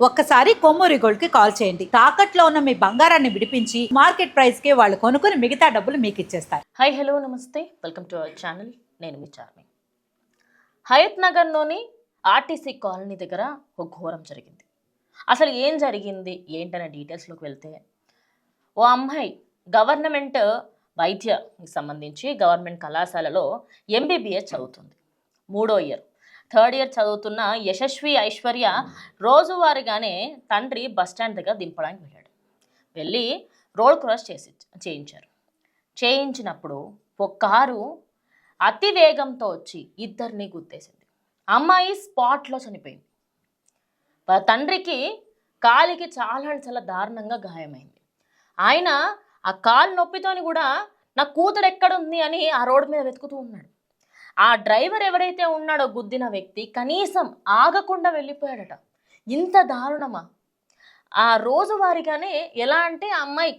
ఒక్కసారి కొమ్మూరి గోల్డ్ కి కాల్ చేయండి. తాకట్లో ఉన్న మీ బంగారాన్ని విడిపించి మార్కెట్ ప్రైస్ కి వాళ్ళు కొనుక్కుని మిగతా డబ్బులు మీకు ఇచ్చేస్తారు. హాయ్ హలో నమస్తే, వెల్కమ్ టు అవర్ ఛానల్. నేను మీ చార్మి. హయత్ నగర్లోని ఆర్టీసీ కాలనీ దగ్గర ఒక ఘోరం జరిగింది. అసలు ఏం జరిగింది ఏంటనే డీటెయిల్స్లోకి వెళ్తే, ఓ అమ్మాయి గవర్నమెంట్ వైద్యకి సంబంధించి గవర్నమెంట్ కళాశాలలో ఎంబీబీఎస్ చదువుతుంది. 3వ ఇయర్, 3rd ఇయర్ చదువుతున్న యశస్వి ఐశ్వర్య రోజువారీగానే తండ్రి బస్టాండ్ దగ్గర దింపడానికి వెళ్ళాడు. వెళ్ళి రోడ్ క్రాస్ చేయించారు. చేయించినప్పుడు ఒక కారు అతి వేగంతో వచ్చి ఇద్దరిని గుద్దేసింది. అమ్మాయి స్పాట్లో చనిపోయింది. వాళ్ళ తండ్రికి కాలికి చాలా చాలా దారుణంగా గాయమైంది. ఆయన ఆ కాలు నొప్పితోని కూడా నా కూతురు ఎక్కడుంది అని ఆ రోడ్డు మీద వెతుకుతూ ఉన్నాడు. ఆ డ్రైవర్ ఎవరైతే ఉన్నాడో గుద్దిన వ్యక్తి కనీసం ఆగకుండా వెళ్ళిపోయాడట. ఇంత దారుణమా? ఆ రోజువారీగానే ఎలా అంటే ఆ అమ్మాయి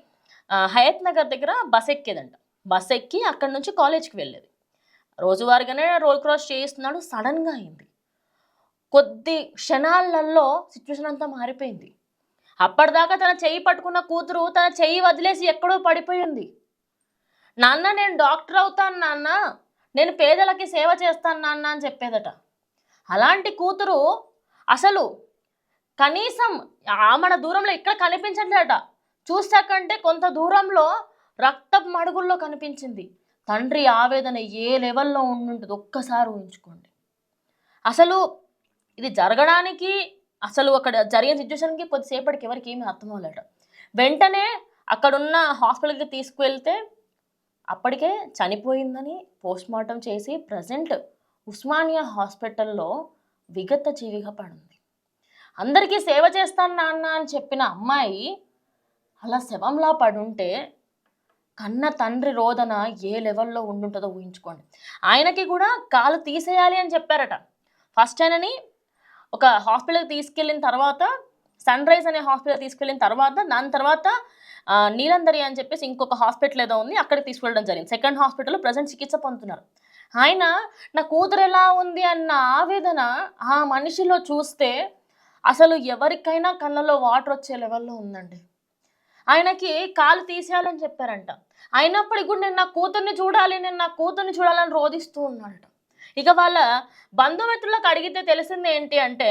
హయత్ నగర్ దగ్గర బస్ ఎక్కేదంట. బస్ ఎక్కి అక్కడి నుంచి కాలేజ్కి వెళ్ళేది. రోజువారీగానే రోడ్ క్రాస్ చేయిస్తున్నాడు. సడన్గా అయింది. కొద్ది క్షణాలలో సిచ్యువేషన్ అంతా మారిపోయింది. అప్పటిదాకా తన చెయ్యి పట్టుకున్న కూతురు తన చెయ్యి వదిలేసి ఎక్కడో పడిపోయింది. నాన్న, నేను డాక్టర్ అవుతాను నాన్న, నేను పేదలకి సేవ చేస్తాను నాన్న అని చెప్పేదట. అలాంటి కూతురు అసలు కనీసం ఆమెడ దూరంలో ఇక్కడ కనిపించట్లేదట. చూసాకంటే కొంత దూరంలో రక్తపు మడుగుల్లో కనిపించింది. తండ్రి ఆవేదన ఏ లెవెల్లో ఉండుంటుంది ఒక్కసారి ఊహించుకోండి. అసలు ఇది జరగడానికి అసలు అక్కడ జరిగిన సిచ్యువేషన్కి కొద్దిసేపటికి ఎవరికి ఏమీ అర్థం అవ్వలేట. వెంటనే అక్కడున్న హాస్పిటల్కి తీసుకువెళ్తే అప్పటికే చనిపోయిందని పోస్ట్మార్టం చేసి ప్రజెంట్ ఉస్మానియా హాస్పిటల్లో విగత జీవిగా పడింది. అందరికీ సేవ చేస్తాను నాన్న అని చెప్పిన అమ్మాయి అలా శవంలా పడుంటే కన్న తండ్రి రోదన ఏ లెవెల్లో ఉండుంటుందో ఊహించుకోండి. ఆయనకి కూడా కాలు తీసేయాలి అని చెప్పారట. ఫస్ట్ ఆయనని ఒక హాస్పిటల్కి తీసుకెళ్ళిన తర్వాత, సన్ రైజ్ అనే హాస్పిటల్ తీసుకెళ్ళిన తర్వాత, దాని తర్వాత నీలందరి అని చెప్పేసి ఇంకొక హాస్పిటల్ ఏదో ఉంది, అక్కడికి తీసుకెళ్ళడం జరిగింది. సెకండ్ హాస్పిటల్లో ప్రజెంట్ చికిత్స పొందుతున్నారు. ఆయన నా కూతురు ఎలా ఉంది అన్న ఆవేదన ఆ మనిషిలో చూస్తే అసలు ఎవరికైనా కళ్ళలో వాటర్ వచ్చే లెవెల్లో ఉందండి. ఆయనకి కాలు తీసేయాలని చెప్పారంట. అయినప్పటికీ కూడా నేను నా కూతుర్ని చూడాలని రోధిస్తూ ఉన్నాడట. ఇక వాళ్ళ బంధుమిత్రులకు అడిగితే తెలిసింది ఏంటి అంటే,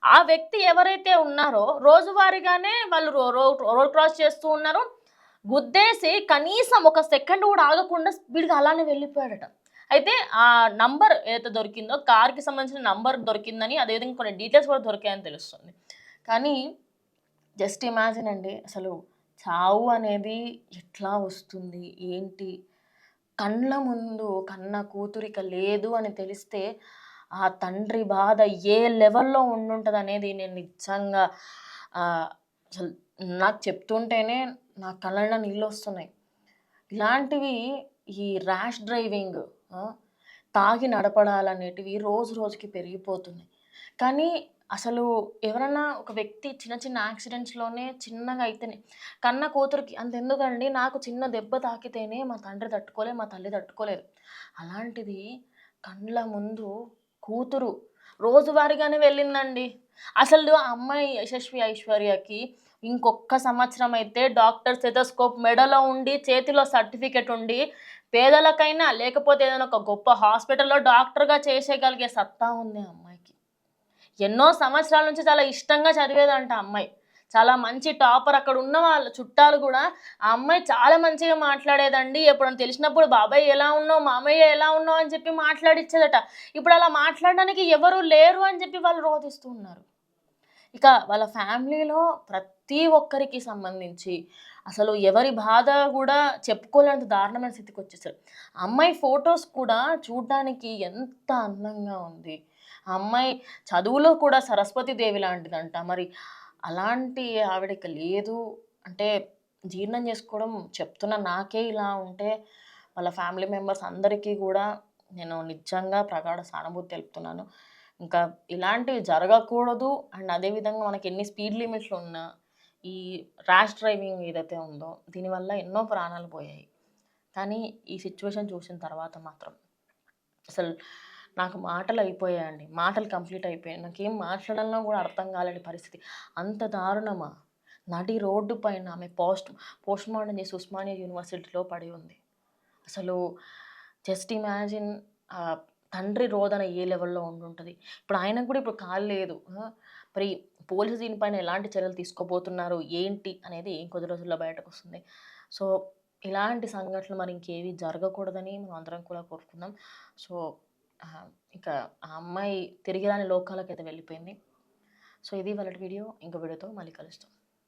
ఆ వ్యక్తి ఎవరైతే ఉన్నారో రోజువారీగానే వాళ్ళు రోడ్ క్రాస్ చేస్తూ ఉన్నారు. గుద్దేసి కనీసం ఒక సెకండ్ కూడా ఆగకుండా స్పీడ్గా అలానే వెళ్ళిపోయాడట. అయితే ఆ నంబర్ ఏదైతే దొరికిందో, కార్కి సంబంధించిన నంబర్ దొరికిందని, అదేవిధంగా కొన్ని డీటెయిల్స్ కూడా దొరికాయని తెలుస్తుంది. కానీ జస్ట్ ఇమాజిన్ అండి, అసలు చావు అనేది ఎట్లా వస్తుంది ఏంటి? కళ్ళ ముందు కన్న కూతురిక లేదు అని తెలిస్తే ఆ తండ్రి బాధ ఏ లెవెల్లో ఉండుంటుంది అనేది నేను నిజంగా అసలు నాకు చెప్తుంటేనే నా కళ్ళ నీళ్ళు వస్తున్నాయి. ఇలాంటివి ఈ ర్యాష్ డ్రైవింగ్, తాగి నడపడాలనేటివి రోజు రోజుకి పెరిగిపోతున్నాయి. కానీ అసలు ఎవరన్నా ఒక వ్యక్తి చిన్న చిన్న యాక్సిడెంట్స్లోనే చిన్నగా అయితేనే కన్న కూతురికి అంతెందుకండి, నాకు చిన్న దెబ్బ తాకితేనే మా తండ్రి తట్టుకోలేదు, మా తల్లి తట్టుకోలేదు. అలాంటిది కళ్ళ ముందు కూతురు రోజువారీగానే వెళ్ళిందండి. అసలు ఆ అమ్మాయి యశస్వి ఐశ్వర్యకి ఇంకొక సంవత్సరం అయితే డాక్టర్ స్టెథోస్కోప్ మెడలో ఉండి, చేతిలో సర్టిఫికెట్ ఉండి, పేదలకైనా లేకపోతే ఏదైనా ఒక గొప్ప హాస్పిటల్లో డాక్టర్గా చేసేయగలిగే సత్తా ఉంది ఆ అమ్మాయికి. ఎన్నో సంవత్సరాల నుంచి చాలా ఇష్టంగా చదివేదంట అమ్మాయి. చాలా మంచి టాపర్. అక్కడ ఉన్న వాళ్ళ చుట్టాలు కూడా ఆ అమ్మాయి చాలా మంచిగా మాట్లాడేదండి. ఎప్పుడైనా తెలిసినప్పుడు బాబాయ్ ఎలా ఉన్నావు, మామయ్య ఎలా ఉన్నావు అని చెప్పి మాట్లాడిచ్చేదట. ఇప్పుడు అలా మాట్లాడడానికి ఎవరు లేరు అని చెప్పి వాళ్ళు రోధిస్తూ ఉన్నారు. ఇక వాళ్ళ ఫ్యామిలీలో ప్రతి ఒక్కరికి సంబంధించి అసలు ఎవరి బాధ కూడా చెప్పుకోలేనంత దారుణమైన స్థితికి వచ్చేసారు. అమ్మాయి ఫొటోస్ కూడా చూడ్డానికి ఎంత అందంగా ఉంది. ఆ అమ్మాయి చదువులో కూడా సరస్వతి దేవి లాంటిదంట. మరి అలాంటి ఆవిడకి లేదు అంటే జీర్ణం చేసుకోవడం, చెప్తున్న నాకే ఇలా ఉంటే వాళ్ళ ఫ్యామిలీ మెంబర్స్ అందరికీ కూడా నేను నిజంగా ప్రగాఢ సానుభూతి తెలుపుతున్నాను. ఇంకా ఇలాంటివి జరగకూడదు. అండ్ అదేవిధంగా మనకి ఎన్ని స్పీడ్ లిమిట్లు ఉన్నా ఈ ర్యాష్ డ్రైవింగ్ ఏదైతే ఉందో దీనివల్ల ఎన్నో ప్రాణాలు పోయాయి. కానీ ఈ సిచ్యువేషన్ చూసిన తర్వాత మాత్రం అసలు నాకు మాటలు అయిపోయాయండి. మాటలు కంప్లీట్ అయిపోయాయి. నాకేం మాట్లాడాలనో కూడా అర్థం కాలేని పరిస్థితి. అంత దారుణమా? నడి రోడ్డు పైన ఆమె పోస్ట్‌మార్టం చేసి ఉస్మానియా యూనివర్సిటీలో పడి ఉంది. అసలు జస్ట్ ఇమాజిన్ తండ్రి రోదన ఏ లెవెల్‌లో ఉండుంటది. ఇప్పుడు ఆయనకు కూడా ఇప్పుడు కాలు లేదు. మరి పోలీసు దీనిపైన ఎలాంటి చర్యలు తీసుకోబోతున్నారు, ఏంటి అనేది కొద్ది రోజుల్లో బయటకొస్తుంది. సో, ఇలాంటి సంఘటనలు మరి ఇంకేవి జరగకూడదని మనం అందరం కూడా కోరుకుందాం. సో, ఇక ఆ అమ్మాయి తిరిగి రాని లోకాలకైతే వెళ్ళిపోయింది. సో, ఇది ఇవాళటి వీడియో. ఇంకో వీడియోతో మళ్ళీ కలుస్తాం.